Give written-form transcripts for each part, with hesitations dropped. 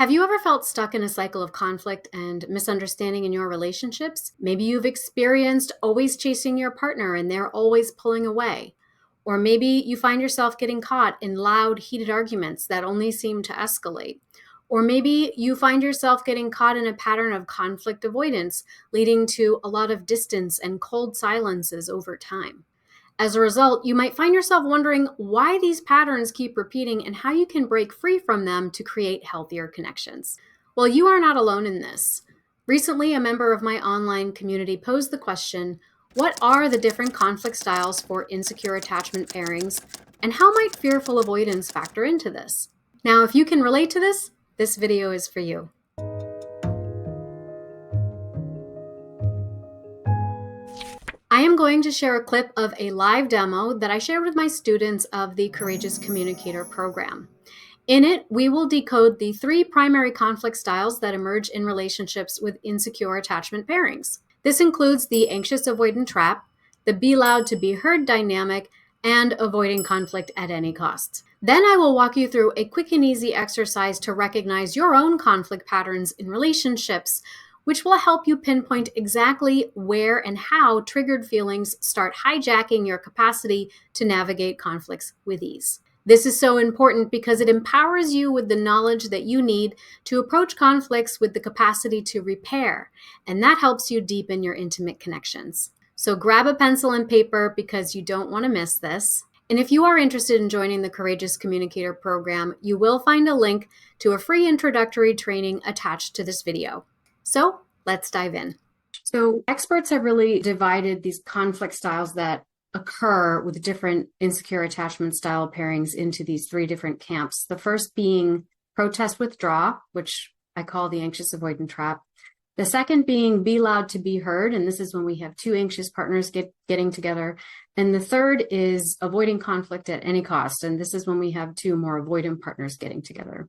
Have you ever felt stuck in a cycle of conflict and misunderstanding in your relationships? Maybe you've experienced always chasing your partner and they're always pulling away. Or maybe you find yourself getting caught in loud, heated arguments that only seem to escalate. Or maybe you find yourself getting caught in a pattern of conflict avoidance, leading to a lot of distance and cold silences over time. As a result, you might find yourself wondering why these patterns keep repeating and how you can break free from them to create healthier connections. Well, you are not alone in this. Recently, a member of my online community posed the question, what are the different conflict styles for insecure attachment pairings, and how might fearful avoidance factor into this? Now, if you can relate to this video is for you. I am going to share a clip of a live demo that I shared with my students of the Courageous Communicator program. In it, we will decode the 3 primary conflict styles that emerge in relationships with insecure attachment pairings. This includes the anxious avoidant trap, the be loud to be heard dynamic, and avoiding conflict at any cost. Then I will walk you through a quick and easy exercise to recognize your own conflict patterns in relationships, which will help you pinpoint exactly where and how triggered feelings start hijacking your capacity to navigate conflicts with ease. This is so important because it empowers you with the knowledge that you need to approach conflicts with the capacity to repair, and that helps you deepen your intimate connections. So grab a pencil and paper because you don't want to miss this. And if you are interested in joining the Courageous Communicator program, you will find a link to a free introductory training attached to this video. So let's dive in. So experts have really divided these conflict styles that occur with different insecure attachment style pairings into these 3 different camps. The first being protest withdraw, which I call the anxious avoidant trap. The second being be loud to be heard, and this is when we have 2 anxious partners getting together. And the third is avoiding conflict at any cost, and this is when we have 2 more avoidant partners getting together.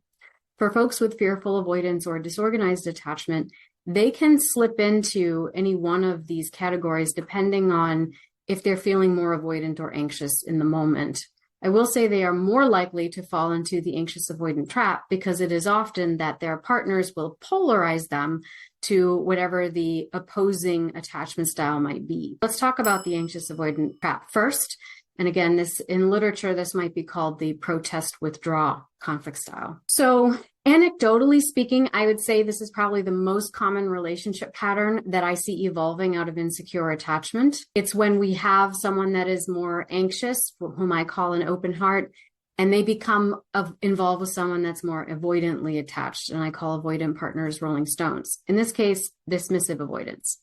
For folks with fearful avoidance or disorganized attachment, they can slip into any one of these categories depending on if they're feeling more avoidant or anxious in the moment. I will say they are more likely to fall into the anxious avoidant trap because it is often that their partners will polarize them to whatever the opposing attachment style might be. Let's talk about the anxious avoidant trap first. And again, this in literature, this might be called the protest withdraw conflict style. So anecdotally speaking, I would say this is probably the most common relationship pattern that I see evolving out of insecure attachment. It's when we have someone that is more anxious, whom I call an open heart, and they become involved with someone that's more avoidantly attached, and I call avoidant partners rolling stones. In this case, dismissive avoidance.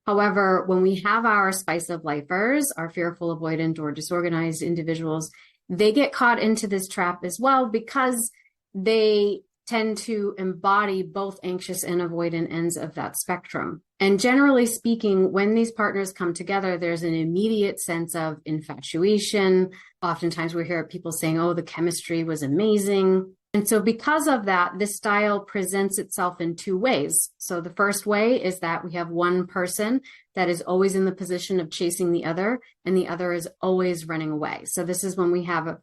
However, when we have our spice of lifers, our fearful avoidant or disorganized individuals, they get caught into this trap as well because they tend to embody both anxious and avoidant ends of that spectrum. And generally speaking, when these partners come together, there's an immediate sense of infatuation. Oftentimes we hear people saying, oh, the chemistry was amazing. And so because of that, this style presents itself in 2 ways. So the first way is that we have one person that is always in the position of chasing the other, and the other is always running away. So this is when we have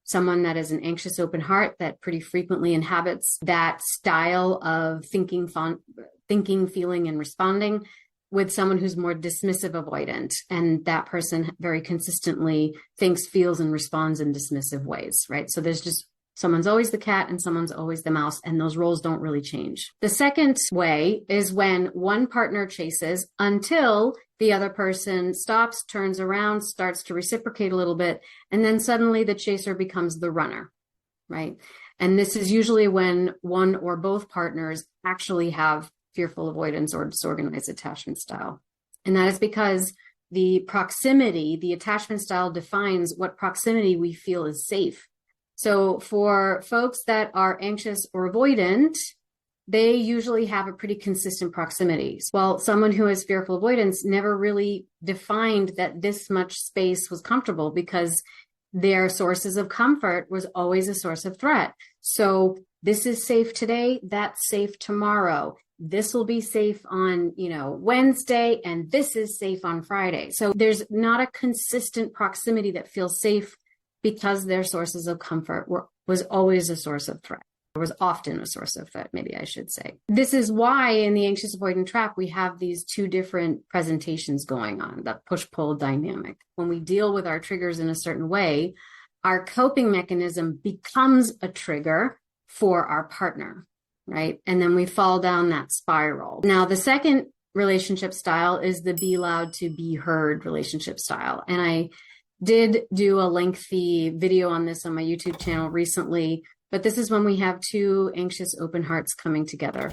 someone that is an anxious open heart that pretty frequently inhabits that style of thinking, feeling, and responding, with someone who's more dismissive avoidant. And that person very consistently thinks, feels, and responds in dismissive ways, right? So there's just someone's always the cat and someone's always the mouse, and those roles don't really change. The second way is when one partner chases until the other person stops, turns around, starts to reciprocate a little bit, and then suddenly the chaser becomes the runner, right? And this is usually when one or both partners actually have fearful avoidance or disorganized attachment style. And that is because the proximity, the attachment style defines what proximity we feel is safe. So for folks that are anxious or avoidant, they usually have a pretty consistent proximity. While someone who has fearful avoidance never really defined that this much space was comfortable because their sources of comfort was always a source of threat. So this is safe today, that's safe tomorrow. This will be safe on, Wednesday, and this is safe on Friday. So there's not a consistent proximity that feels safe because their sources of comfort was always a source of threat. Or was often a source of threat, maybe I should say. This is why in the anxious avoidant trap, we have these two different presentations going on, that push-pull dynamic. When we deal with our triggers in a certain way, our coping mechanism becomes a trigger for our partner, right? And then we fall down that spiral. Now, the second relationship style is the be loud to be heard relationship style. And I did do a lengthy video on this on my YouTube channel recently, but this is when we have two anxious open hearts coming together.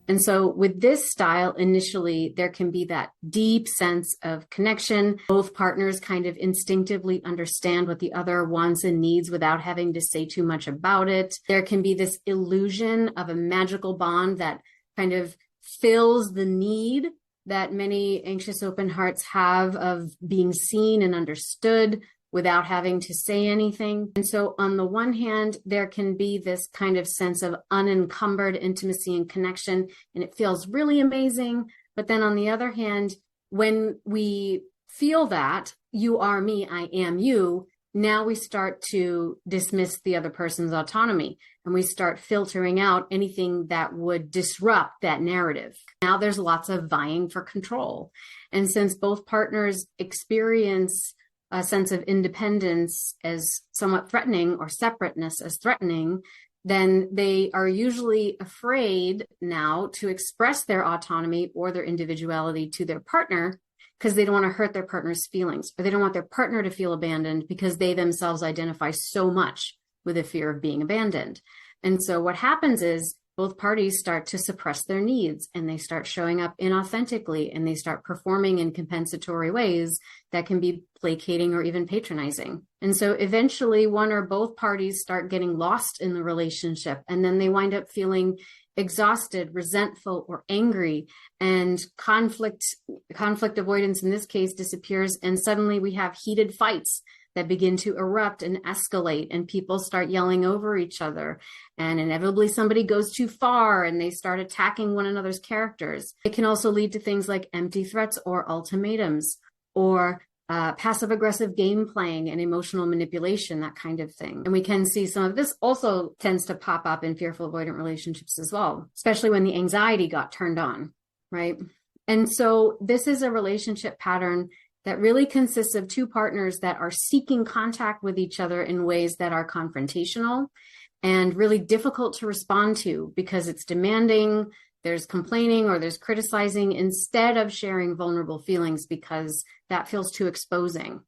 And so with this style, initially, there can be that deep sense of connection. Both partners kind of instinctively understand what the other wants and needs without having to say too much about it. There can be this illusion of a magical bond that kind of fills the need that many anxious open hearts have of being seen and understood without having to say anything. And so on the one hand, there can be this kind of sense of unencumbered intimacy and connection, and it feels really amazing. But then on the other hand, when we feel that you are me, I am you, now we start to dismiss the other person's autonomy, and we start filtering out anything that would disrupt that narrative. Now there's lots of vying for control. And since both partners experience a sense of independence as somewhat threatening or separateness as threatening, then they are usually afraid now to express their autonomy or their individuality to their partner, because they don't want to hurt their partner's feelings, or they don't want their partner to feel abandoned because they themselves identify so much with the fear of being abandoned. And so what happens is both parties start to suppress their needs, and they start showing up inauthentically, and they start performing in compensatory ways that can be placating or even patronizing. And so eventually one or both parties start getting lost in the relationship, and then they wind up feeling exhausted, resentful, or angry, and conflict avoidance in this case disappears, and suddenly we have heated fights that begin to erupt and escalate, and people start yelling over each other, and inevitably somebody goes too far and they start attacking one another's characters. It can also lead to things like empty threats or ultimatums, or passive aggressive game playing and emotional manipulation, that kind of thing. And we can see some of this also tends to pop up in fearful avoidant relationships as well, especially when the anxiety got turned on, right? And so this is a relationship pattern that really consists of two partners that are seeking contact with each other in ways that are confrontational and really difficult to respond to, because it's demanding, there's complaining, or there's criticizing, instead of sharing vulnerable feelings, because that feels too exposing.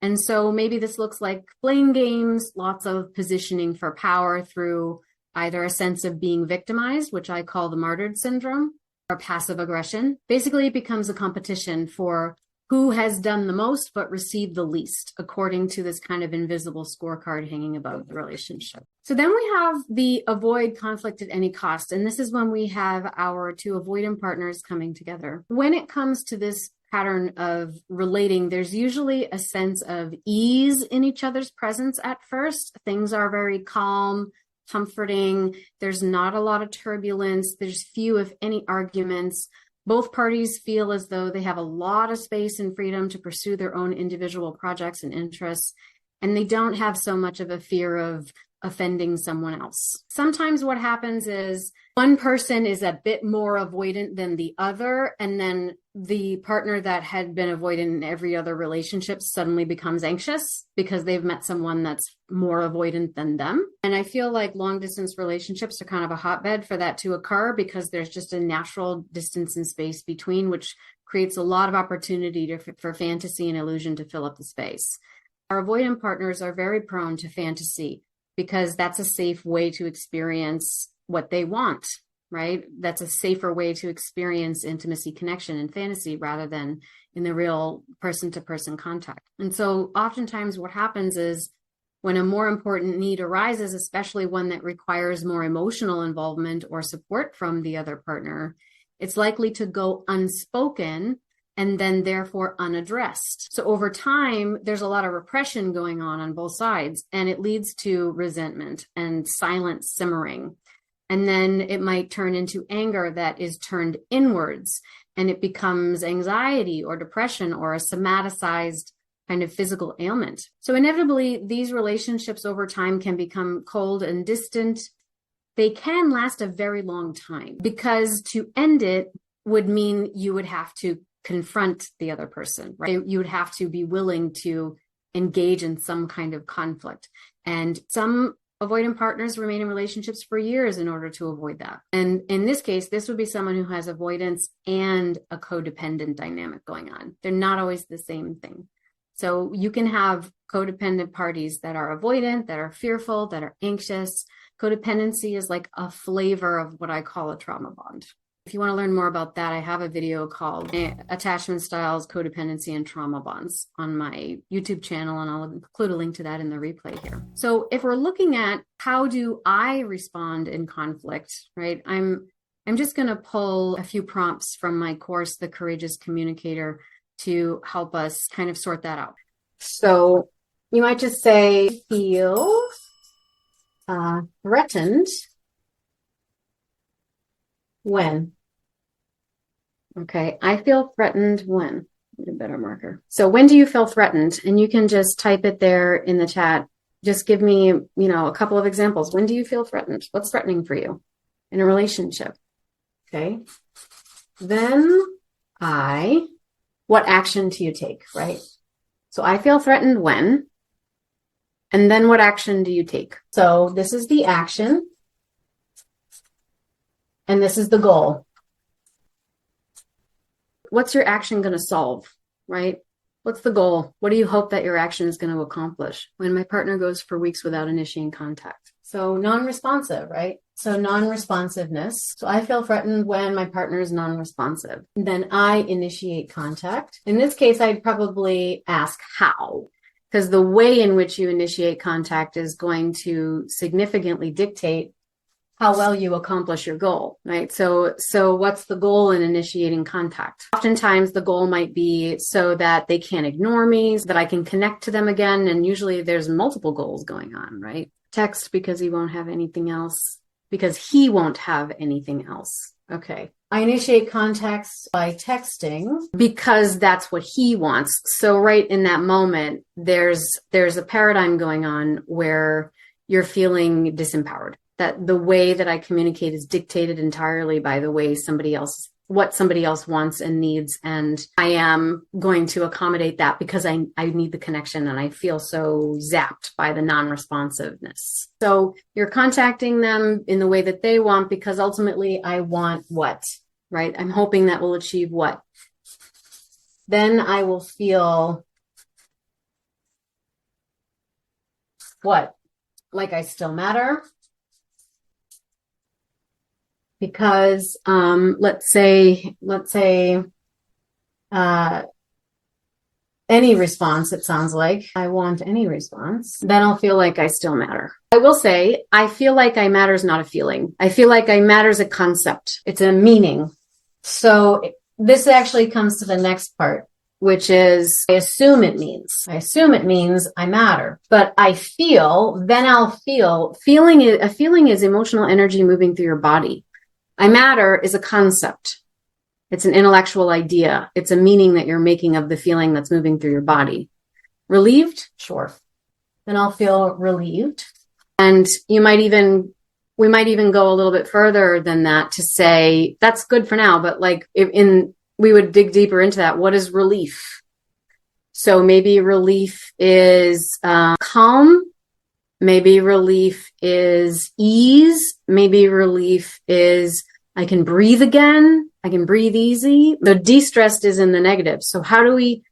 And so maybe this looks like blame games, lots of positioning for power through either a sense of being victimized, which I call the martyred syndrome, or passive aggression. Basically, it becomes a competition for who has done the most but received the least, according to this kind of invisible scorecard hanging above the relationship. So then we have the avoid conflict at any cost. And this is when we have our two avoidant partners coming together. When it comes to this pattern of relating, there's usually a sense of ease in each other's presence at first. Things are very calm, comforting. There's not a lot of turbulence. There's few, if any, arguments. Both parties feel as though they have a lot of space and freedom to pursue their own individual projects and interests, and they don't have so much of a fear of offending someone else. Sometimes what happens is one person is a bit more avoidant than the other, and then the partner that had been avoidant in every other relationship suddenly becomes anxious because they've met someone that's more avoidant than them. And I feel like long distance relationships are kind of a hotbed for that to occur, because there's just a natural distance and space between, which creates a lot of opportunity for fantasy and illusion to fill up the space. Our avoidant partners are very prone to fantasy, because that's a safe way to experience what they want, right? That's a safer way to experience intimacy, connection, and fantasy rather than in the real person-to-person contact. And so oftentimes what happens is when a more important need arises, especially one that requires more emotional involvement or support from the other partner, it's likely to go unspoken and then therefore unaddressed. So over time, there's a lot of repression going on both sides, and it leads to resentment and silent simmering. And then it might turn into anger that is turned inwards, and it becomes anxiety or depression or a somaticized kind of physical ailment. So inevitably, these relationships over time can become cold and distant, they can last a very long time, because to end it would mean you would have to confront the other person, right? You would have to be willing to engage in some kind of conflict. And some avoidant partners remain in relationships for years in order to avoid that. And in this case, this would be someone who has avoidance and a codependent dynamic going on. They're not always the same thing. So you can have codependent parties that are avoidant, that are fearful, that are anxious. Codependency is like a flavor of what I call a trauma bond. If you want to learn more about that, I have a video called Attachment Styles, Codependency, and Trauma Bonds on my YouTube channel, and I'll include a link to that in the replay here. So if we're looking at how do I respond in conflict, right? I'm just going to pull a few prompts from my course, The Courageous Communicator, to help us kind of sort that out. So you might just say, feel threatened when. Okay, I feel threatened when. Need a better marker. So when do you feel threatened? And you can just type it there in the chat. Just give me, a couple of examples. When do you feel threatened? What's threatening for you in a relationship? Okay. Then what action do you take, right? So I feel threatened when, and then what action do you take? So this is the action, and this is the goal. What's your action going to solve, right? What's the goal? What do you hope that your action is going to accomplish? When my partner goes for weeks without initiating contact. So non-responsive, right? So non-responsiveness. So I feel threatened when my partner is non-responsive. Then I initiate contact. In this case, I'd probably ask how, because the way in which you initiate contact is going to significantly dictate how well you accomplish your goal, right? So what's the goal in initiating contact? Oftentimes the goal might be so that they can't ignore me, so that I can connect to them again. And usually there's multiple goals going on, right? Text because he won't have anything else, because he won't have anything else. Okay. I initiate contacts by texting because that's what he wants. So right in that moment, there's a paradigm going on where you're feeling disempowered. That the way that I communicate is dictated entirely by the way what somebody else wants and needs. And I am going to accommodate that because I need the connection, and I feel so zapped by the non-responsiveness. So you're contacting them in the way that they want, because ultimately I want what, right? I'm hoping that will achieve what? Then I will feel what? Like I still matter. Because let's say any response, it sounds like I want any response, then I'll feel like I still matter. I will say, I feel like I matter is not a feeling. I feel like I matter is a concept. It's a meaning. So this actually comes to the next part, which is I assume it means I matter, but a feeling is emotional energy moving through your body. I matter is a concept. It's an intellectual idea. It's a meaning that you're making of the feeling that's moving through your body. Relieved? Sure. Then I'll feel relieved. And we might even go a little bit further than that to say, that's good for now, but we would dig deeper into that. What is relief? So maybe relief is calm. Maybe relief is ease. Maybe relief is I can breathe again. I can breathe easy. The de-stressed is in the negative. So how do we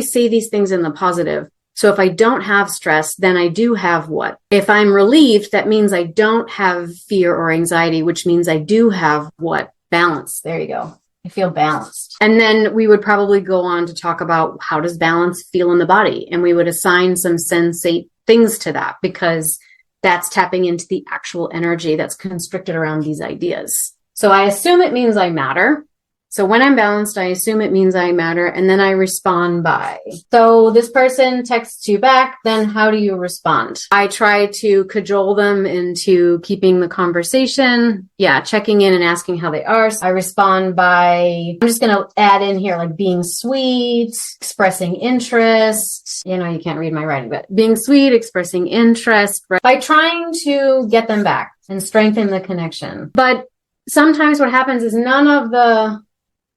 say these things in the positive? So if I don't have stress, then I do have what? If I'm relieved, that means I don't have fear or anxiety, which means I do have what? Balance. There you go. I feel balanced. And then we would probably go on to talk about how does balance feel in the body? And we would assign some sensate things to that, because that's tapping into the actual energy that's constricted around these ideas. So I assume it means I matter. So when I'm balanced, I assume it means I matter, and then I respond by. So this person texts you back, then how do you respond? I try to cajole them into keeping the conversation. Yeah, checking in and asking how they are. I respond by, I'm just going to add in here like being sweet, expressing interest. You can't read my writing, but being sweet, expressing interest, right? By trying to get them back. and strengthen the connection. But sometimes what happens is none of the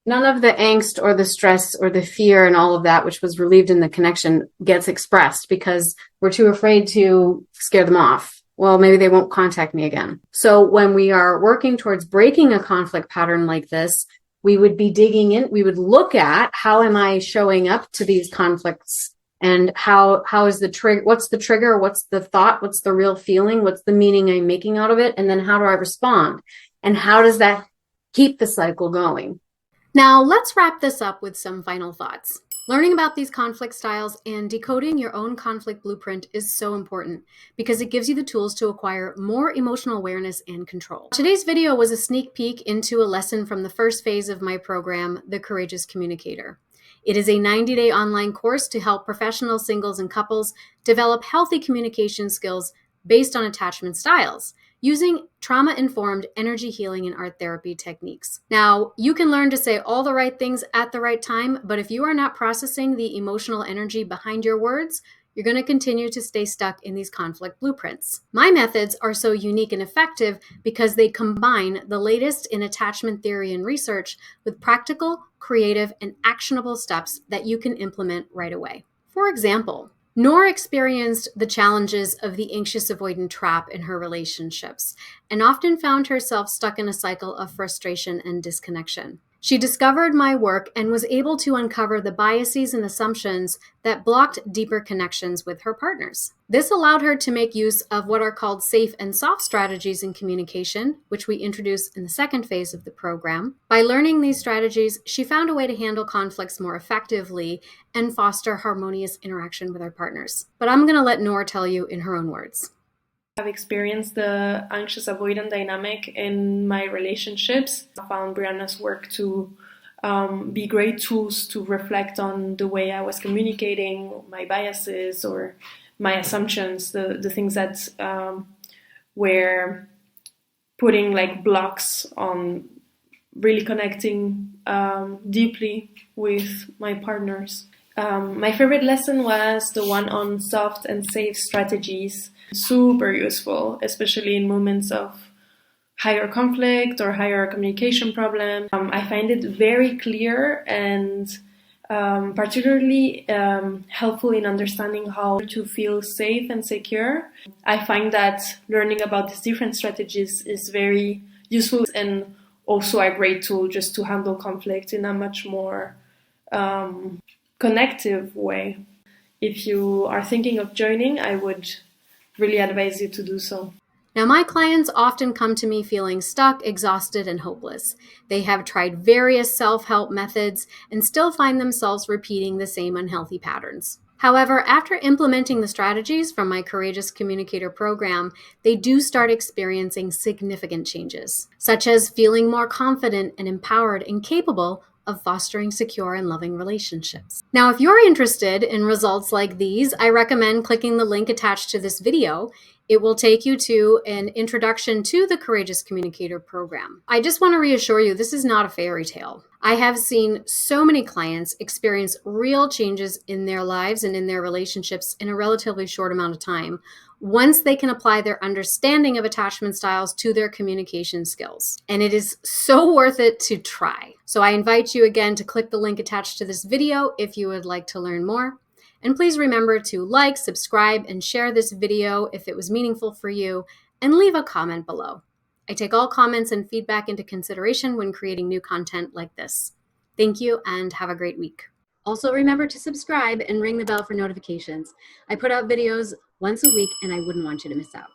angst or the stress or the fear and all of that, which was relieved in the connection, gets expressed because we're too afraid to scare them off. Well, maybe they won't contact me again. So when we are working towards breaking a conflict pattern like this, we would be digging in. We would look at how am I showing up to these conflicts, and how is the trigger? What's the trigger? What's the thought? What's the real feeling? What's the meaning I'm making out of it? And then how do I respond? And how does that keep the cycle going? Now, let's wrap this up with some final thoughts. Learning about these conflict styles and decoding your own conflict blueprint is so important because it gives you the tools to acquire more emotional awareness and control. Today's video was a sneak peek into a lesson from the first phase of my program, The Courageous Communicator. It is a 90-day online course to help professional singles and couples develop healthy communication skills based on attachment styles, using trauma-informed energy healing and art therapy techniques. Now, you can learn to say all the right things at the right time, but if you are not processing the emotional energy behind your words, you're going to continue to stay stuck in these conflict blueprints. My methods are so unique and effective because they combine the latest in attachment theory and research with practical, creative, and actionable steps that you can implement right away. For example, Nour experienced the challenges of the anxious avoidant trap in her relationships and often found herself stuck in a cycle of frustration and disconnection. She discovered my work and was able to uncover the biases and assumptions that blocked deeper connections with her partners. This allowed her to make use of what are called safe and soft strategies in communication, which we introduce in the second phase of the program. By learning these strategies, she found a way to handle conflicts more effectively and foster harmonious interaction with her partners. But I'm going to let Nour tell you in her own words. I've experienced the anxious avoidant dynamic in my relationships. I found Brianna's work to be great tools to reflect on the way I was communicating, my biases or my assumptions, the things that were putting like blocks on really connecting deeply with my partners. My favorite lesson was the one on soft and safe strategies. Super useful, especially in moments of higher conflict or higher communication problem. I find it very clear and particularly helpful in understanding how to feel safe and secure. I find that learning about these different strategies is very useful and also a great tool just to handle conflict in a much more connective way. If you are thinking of joining, I would really advise you to do so. Now, my clients often come to me feeling stuck, exhausted, and hopeless. They have tried various self-help methods and still find themselves repeating the same unhealthy patterns. However, after implementing the strategies from my Courageous Communicator program, they do start experiencing significant changes, such as feeling more confident and empowered and capable of fostering secure and loving relationships. Now, if you're interested in results like these, I recommend clicking the link attached to this video. It will take you to an introduction to the Courageous Communicator program. I just want to reassure you, this is not a fairy tale. I have seen so many clients experience real changes in their lives and in their relationships in a relatively short amount of time, once they can apply their understanding of attachment styles to their communication skills. And it is so worth it to try. So I invite you again to click the link attached to this video if you would like to learn more. And please remember to like, subscribe, and share this video if it was meaningful for you, and leave a comment below. I take all comments and feedback into consideration when creating new content like this. Thank you and have a great week. Also remember to subscribe and ring the bell for notifications. I put out videos once a week and I wouldn't want you to miss out.